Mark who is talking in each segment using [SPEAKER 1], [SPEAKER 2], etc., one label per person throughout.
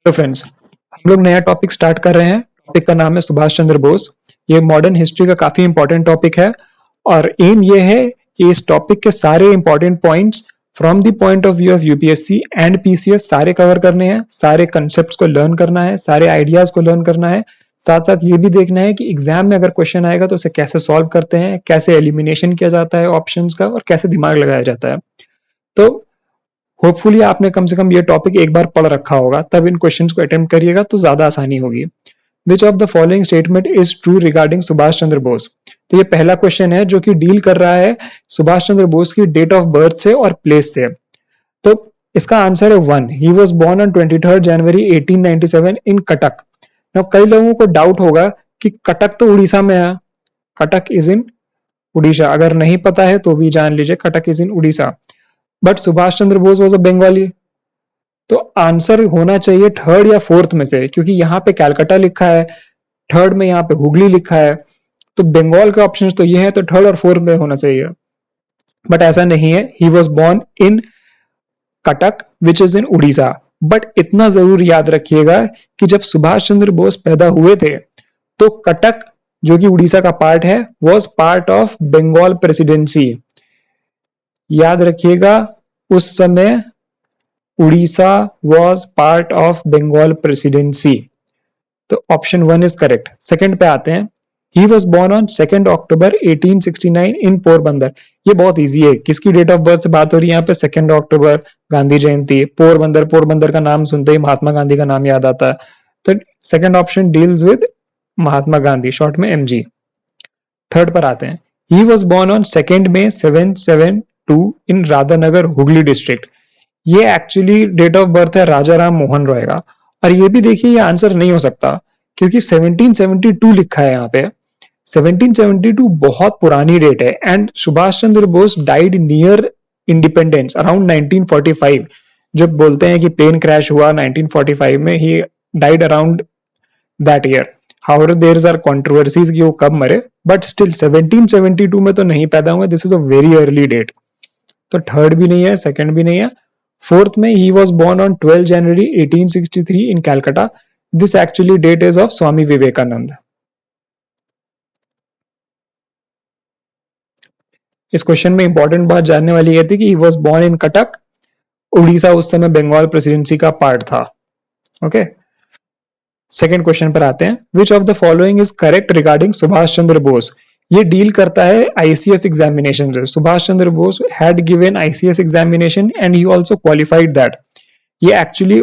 [SPEAKER 1] तो फ्रेंड्स, हम लोग नया टॉपिक स्टार्ट कर रहे हैं। टॉपिक का नाम है सुभाष चंद्र बोस। ये मॉडर्न हिस्ट्री का काफी इंपॉर्टेंट टॉपिक है और एम ये है कि इस टॉपिक के सारे important points from the point of view of UPSC and PCS सारे कवर करने हैं, सारे कंसेप्ट को लर्न करना है, सारे आइडियाज को लर्न करना है। साथ साथ ये भी देखना है कि एग्जाम में अगर क्वेश्चन आएगा तो उसे कैसे सॉल्व करते हैं, कैसे एलिमिनेशन किया जाता है ऑप्शंस का और कैसे दिमाग लगाया जाता है। तो होपफुली आपने कम से कम ये टॉपिक एक बार पढ़ रखा होगा, तब इन क्वेश्चंस को अटेम्प्ट करिएगा तो ज्यादा आसानी होगी। Which of the following statement is true regarding Subhash Chandra Bose? तो ये पहला क्वेश्चन है जो कि डील कर रहा है सुभाष चंद्र बोस की डेट ऑफ बर्थ से और प्लेस से। तो इसका आंसर है 1। He was born on 23 January 1897 in Cuttack. Now कई लोगों को डाउट होगा कि कटक तो उड़ीसा में है, कटक इज इन उड़ीसा। अगर नहीं पता है तो भी जान लीजिए, Cuttack is in Orissa. But Subhash Chandra Bose was a Bengali, तो आंसर होना चाहिए थर्ड या फोर्थ में से, क्योंकि यहाँ पे कैलकाटा लिखा है, थर्ड में यहाँ पे हुगली लिखा है, तो बंगाल के ऑप्शंस तो ये है, तो थर्ड और फोर्थ में होना चाहिए। बट ऐसा नहीं है। He was born in Cuttack which is in Orissa. But इतना जरूर याद रखिएगा कि जब सुभाष चंद्र बोस पैदा हुए थे तो कटक जो कि उड़ीसा का पार्ट है was part of Bengal presidency. याद रखिएगा, उस समय Orissa was part of Bengal presidency. तो ऑप्शन 1 इज करेक्ट। सेकंड पे आते हैं। He was born on 2 October 1869 in Porbandar. ये बहुत इजी है, किसकी डेट ऑफ बर्थ से बात हो रही है यहाँ पे? 2 अक्टूबर, गांधी जयंती। पोरबंदर, पोरबंदर का नाम सुनते ही महात्मा गांधी का नाम याद आता है, तो second option deals with Mahatma Gandhi, short में एमजी। थर्ड पर आते हैं। He was born on 2 May 772 in Radhanagar, Hooghly district. ये एक्चुअली डेट ऑफ बर्थ है राजा राम मोहन रॉय का। और ये भी देखिए, ये आंसर नहीं हो सकता क्योंकि 1772 लिखा है यहाँ पे। 1772 बहुत पुरानी डेट है and Subhash Chandra Bose died near independence around 1945। जब बोलते हैं कि प्लेन क्रैश हुआ 1945 में, he died around that year. However there are controversies कि वो कब मरे, बट स्टिल 1772 में तो नहीं पैदा हुए। This is a very early date. तो थर्ड भी नहीं है, सेकंड भी नहीं है। फोर्थ में he was born on 12 January 1863 in Calcutta. This actually date is of Swami Vivekanand. इस क्वेश्चन में इंपॉर्टेंट बात जानने वाली ये थी कि he was born in Cuttack, Orissa उस समय बंगाल प्रेसिडेंसी का पार्ट था। ओके, सेकंड क्वेश्चन पर आते हैं। Which of the following is correct regarding Subhash Chandra Bose? ये डील करता है आईसीएस एग्जामिनेशन से। Subhash Chandra Bose had given ICS examination and he also qualified that. ये एक्चुअली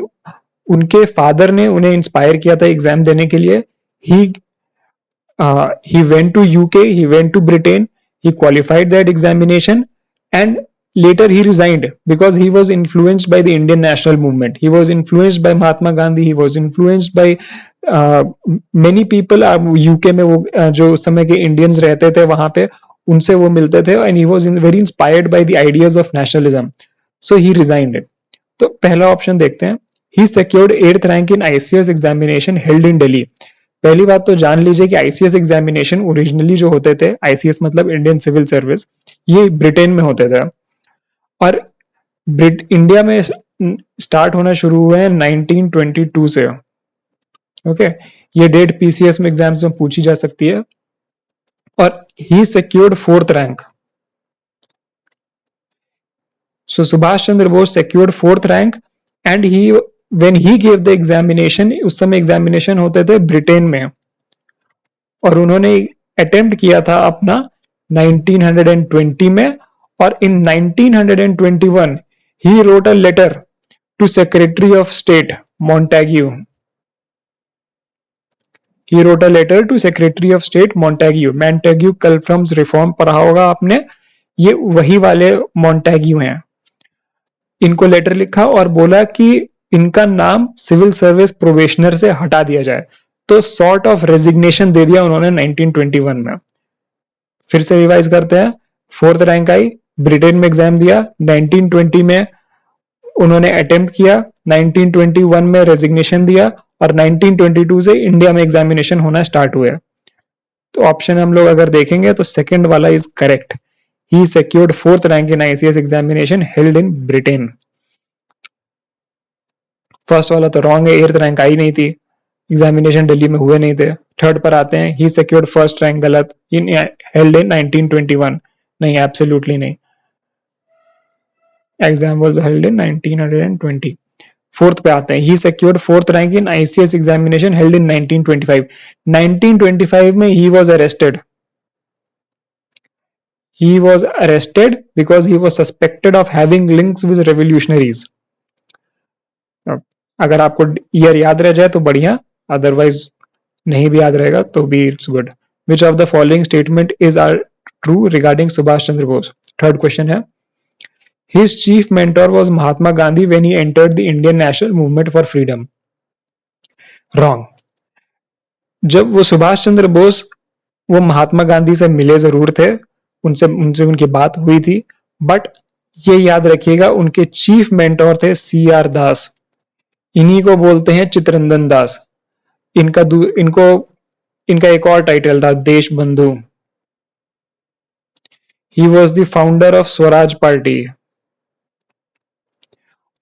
[SPEAKER 1] उनके फादर ने उन्हें इंस्पायर किया था एग्जाम देने के लिए। he went to UK, he went to Britain, he qualified that examination and later he resigned because he was influenced by the Indian national movement. He was influenced by Mahatma Gandhi, he was influenced by many people। UK में वो जो उस समय के Indians रहते थे वहां पे, उनसे वो मिलते थे and he was very inspired by the ideas of nationalism, so he resigned it. तो पहला ऑप्शन देखते हैं। He secured 8th rank in ICS examination held in Delhi. पहली बात तो जान लीजिए कि आईसीएस एग्जामिनेशन ओरिजिनली जो होते थे, आईसीएस मतलब इंडियन सिविल सर्विस, ये ब्रिटेन में होते थे और इंडिया में स्टार्ट होना शुरू हुए हैं 1922 से। ओके, ये डेट पीसीएस में एग्जाम्स में पूछी जा सकती है। और he secured 4th rank. So Subhash Chandra Bose secured 4th rank and he when he give the examination, उस समय एग्जामिनेशन होते थे ब्रिटेन में और उन्होंने अटेम्प्ट किया था अपना 1920 में। और in 1921 he wrote a letter to secretary of state Montagu. He wrote a letter to Secretary of State Montague. Montague कलफ्रम्स रिफॉर्म पढ़ा होगा आपने, ये वही वाले मॉन्टेग्यू हैं। इनको लेटर लिखा और बोला कि इनका नाम सिविल सर्विस प्रोबेशनर से हटा दिया जाए। तो सॉर्ट ऑफ रेजिग्नेशन दे दिया उन्होंने 1921 में। फिर से रिवाइज करते हैं। 4th रैंक आई, ब्रिटेन में एग्जाम दिया, 1920 में उन्होंने अटेम्प्ट किया, 1921 में रेजिग्नेशन दिया और 1922 से इंडिया में एग्जामिनेशन होना स्टार्ट हुए। तो ऑप्शन हम लोग अगर देखेंगे तो सेकंड वाला is correct. He secured 4th rank in ICS examination held in Britain. First वाला तो रॉन्ग है, 8th रैंक आई नहीं थी, एग्जामिनेशन दिल्ली में हुए नहीं थे। थर्ड पर आते हैं, ही सिक्योर्ड फर्स्ट रैंक, गलत, इन हेल्ड इन 1921, नहीं, एब्सोल्युटली नहीं, exam was held in 1920। Fourth पे आते हैं, he secured fourth rank in ICS examination held in 1925। 1925 में he was arrested, he was arrested because he was suspected of having links with revolutionaries। अगर आपको year याद रह जाए तो बढ़िया, अदरवाइज नहीं भी याद रहेगा तो भी it's good. Which of the following statement is are true regarding Subhash Chandra Bose? Third question है, his chief mentor was Mahatma Gandhi when he entered the Indian national movement for freedom. Wrong. जब वो सुभाष चंद्र बोस, वो महात्मा गांधी से मिले जरूर थे, उनसे उनसे उनकी बात हुई थी, बट ये याद रखिएगा उनके चीफ मेंटोर थे सी आर दास, इन्हीं को बोलते हैं चित्ररंजन दास। इनको इनका एक और टाइटल था Desh Bandhu. He was the founder of Swaraj party.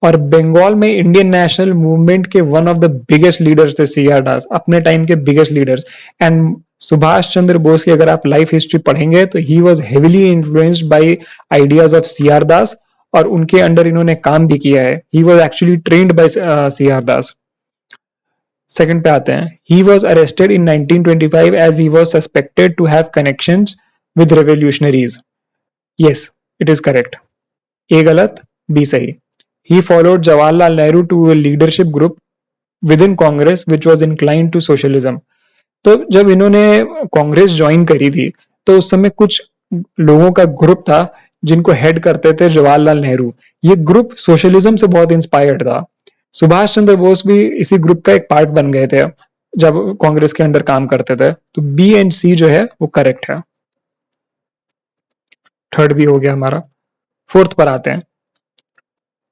[SPEAKER 1] और बंगाल में इंडियन नेशनल मूवमेंट के one of the biggest leaders थे सी आर दास, अपने टाइम के biggest leaders. And Subhash Chandra Bose की अगर आप लाइफ हिस्ट्री पढ़ेंगे तो he was heavily influenced by ideas of C R Das, और उनके अंडर इन्होंने काम भी किया है। He was actually trained by C R Das. Second पे आते हैं, he was arrested in 1925 as he was suspected to have connections with revolutionaries. Yes, it is correct. A गलत, बी सही। He followed Jawaharlal Nehru to a leadership group within Congress which was inclined to socialism। तो जब इन्होंने Congress join करी थी तो उस समय कुछ लोगों का ग्रुप था जिनको हेड करते थे जवाहरलाल नेहरू। ये ग्रुप सोशलिज्म से बहुत इंस्पायर्ड था। सुभाष चंद्र बोस भी इसी ग्रुप का एक पार्ट बन गए थे जब कांग्रेस के अंडर काम करते थे। तो बी एंड सी जो है वो करेक्ट है। थर्ड भी हो गया हमारा। फोर्थ पर आते हैं,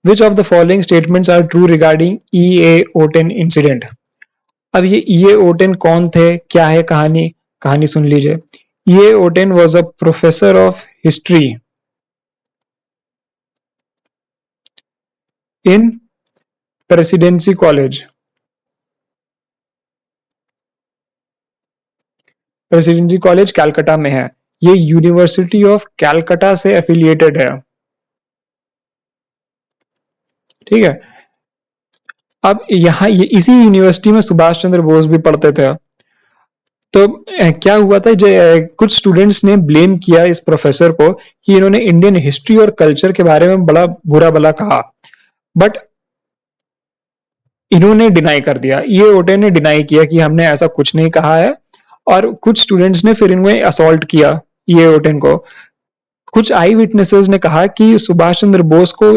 [SPEAKER 1] Which of the following statements are true regarding E.A. Oten incident? अब ये E.A. Oten कौन थे, क्या है कहानी? कहानी सुन लीजिए। E.A. Oten was a professor of history in Presidency College। Presidency college Calcutta में है। ये यूनिवर्सिटी ऑफ कैलकाटा से एफिलिएटेड है, ठीक है। अब यहाँ इसी यूनिवर्सिटी में सुभाष चंद्र बोस भी पढ़ते थे। तो क्या हुआ था, कुछ स्टूडेंट्स ने ब्लेम किया इस प्रोफेसर को कि इन्होंने इंडियन हिस्ट्री और कल्चर के बारे में बड़ा बुरा भला कहा, बट इन्होंने डिनाई कर दिया। ये ओटे ने डिनाई किया कि हमने ऐसा कुछ नहीं कहा है, और कुछ स्टूडेंट्स ने फिर इन्हें असॉल्ट किया, ये ओटेन को। कुछ आई विटनेसेस ने कहा कि सुभाष चंद्र बोस को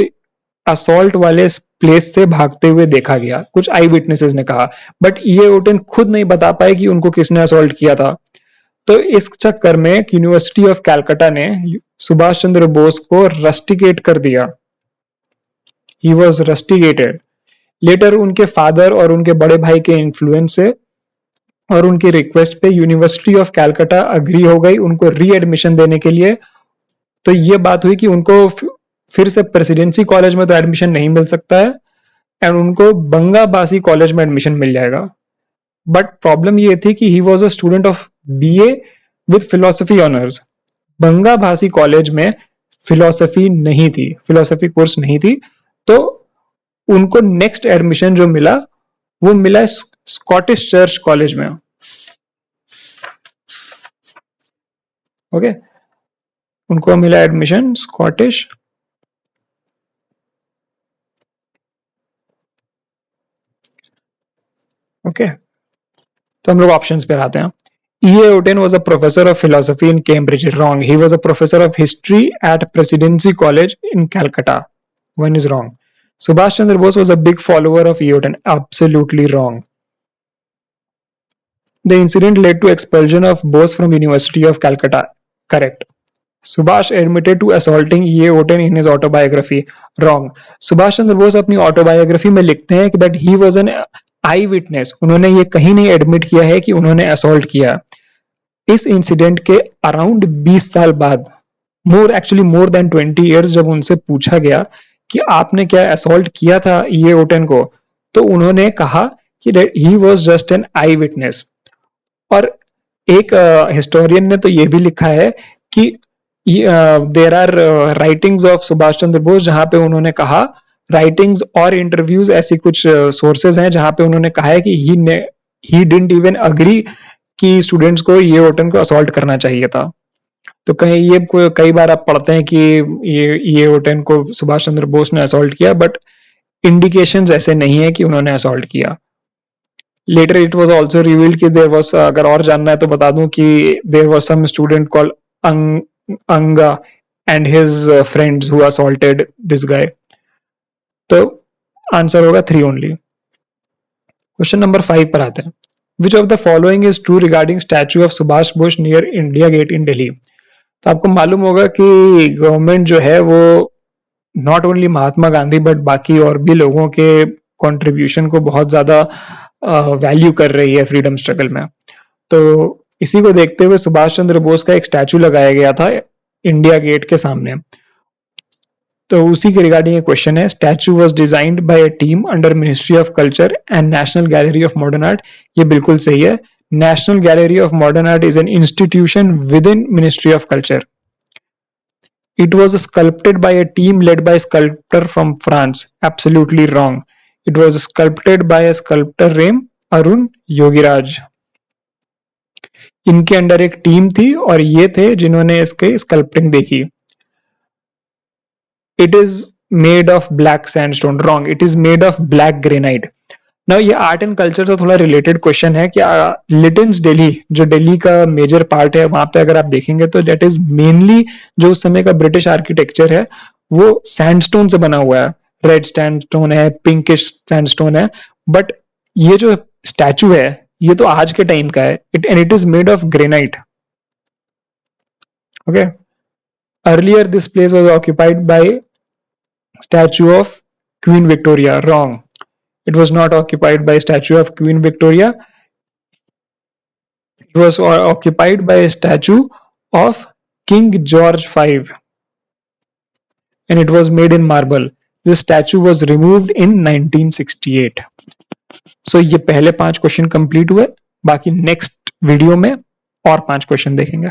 [SPEAKER 1] असॉल्ट वाले प्लेस से भागते हुए देखा गया, कुछ आई विटनेसेस ने कहा, बट ये ओटेन खुद नहीं बता पाए कि उनको किसने असॉल्ट किया था। तो इस चक्कर में यूनिवर्सिटी ऑफ कैलकाटा ने सुभाष चंद्र बोस को रस्टिकेट कर दिया। He was rusticated. लेटर उनके फादर और उनके बड़े भाई के इन्फ्लुएंस से और उनकी रिक्वेस्ट पे यूनिवर्सिटी ऑफ कैलकाटा अग्री हो गई उनको री एडमिशन देने के लिए। तो ये बात हुई कि उनको फिर से प्रेसिडेंसी कॉलेज में तो एडमिशन नहीं मिल सकता है, एंड उनको बंगाबासी कॉलेज में एडमिशन मिल जाएगा। बट प्रॉब्लम ये थी कि he was a student of BA with philosophy honours. Bangabasi college में फिलोसफी नहीं थी, फिलोसफी कोर्स नहीं थी, तो उनको नेक्स्ट एडमिशन जो मिला वो मिला स्कॉटिश चर्च कॉलेज में। ओके, उनको मिला एडमिशन स्कॉटिश ओके। तो हम लोग ऑप्शंस पे आते हैं। E.A. Oten was a professor of philosophy in Cambridge. Wrong. He was a professor of history at Presidency College in Calcutta. One is wrong. Subhash Chandra Bose was a big follower of E. Oten. Absolutely wrong. The incident led to expulsion of Bose from University of Calcutta. Correct. Subhash admitted to assaulting E.A. Oten in his autobiography. Wrong. Subhash Chandra Bose अपनी autobiography में लिखते हैं that he was an I witness. उन्होंने ये कहीं नहीं admit किया है कि उन्होंने असॉल्ट किया। इस इंसिडेंट के अराउंड 20 साल बाद, मोर देन 20 इयर्स, जब उनसे पूछा गया कि आपने क्या असॉल्ट किया था ये ओटेन को, तो उन्होंने कहा कि he was just an I witness. और एक हिस्टोरियन ने तो ये भी लिखा है कि there are writings of Subhash Chandra Bose, जहां पे उन्होंने कहा, राइटिंग्स और इंटरव्यूज, ऐसी कुछ सोर्सेज हैं जहां पे उन्होंने कहा है कि ही डिडंट इवन अग्री कि स्टूडेंट्स को ये ओटन को असॉल्ट करना चाहिए था। तो कहीं ये कई बार आप पढ़ते हैं कि ये ओटन को सुभाष चंद्र बोस ने असॉल्ट किया, बट इंडिकेशंस ऐसे नहीं है कि उन्होंने असॉल्ट किया। Later it was also revealed कि देयर वाज, अगर और जानना है तो बता दूं कि there was some student called Anga and his friends who assaulted this guy. तो आंसर होगा 3 ओनली। क्वेश्चन नंबर 5 पर आते हैं। विच of the following is true regarding statue of Subhash Bose near India get in Delhi. तो आपको मालूम होगा कि गवर्नमेंट जो है वो not only Mahatma Gandhi but बाकी और भी लोगों के कंट्रीब्यूशन को बहुत ज्यादा वैल्यू कर रही है फ्रीडम स्ट्रगल में। तो इसी को देखते हुए सुभाष चंद्र बोस का एक स्टैचू लगाया गया था इंडिया गेट के सामने। तो उसी के रिगार्डिंग एक क्वेश्चन है। Statue was designed by a team under ministry of culture and national gallery of modern art. ये बिल्कुल सही है। National gallery of modern art is an institution within ministry of culture. It was sculpted by a team led by a sculptor from France. Absolutely wrong. It was sculpted by a sculptor named Arun Yogiraj. इनके under एक team थी और ये थे जिन्होंने इसके sculpting देखी। It is made of black sandstone. Wrong. It is made of black granite. ना ये आर्ट एंड कल्चर से थोड़ा रिलेटेड क्वेश्चन है कि लिटिन्स दिल्ली, जो दिल्ली का मेजर पार्ट है, वहां पे अगर आप देखेंगे तो दैट इज मेनली जो उस समय का ब्रिटिश आर्किटेक्चर है वो सैंडस्टोन से बना हुआ है। रेड सैंडस्टोन है, पिंकिश सैंडस्टोन है, बट ये जो स्टैचू है ये तो आज के टाइम का है। It is made of granite. Okay. Earlier this place was occupied by statue of queen Victoria. Wrong. It was not occupied by a statue of Queen Victoria. It was occupied by a statue of King George V, and it was made in marble. This statue was removed in 1968. So ये पहले 5 question complete हुए। बाकी next video में और 5 question देखेंगे।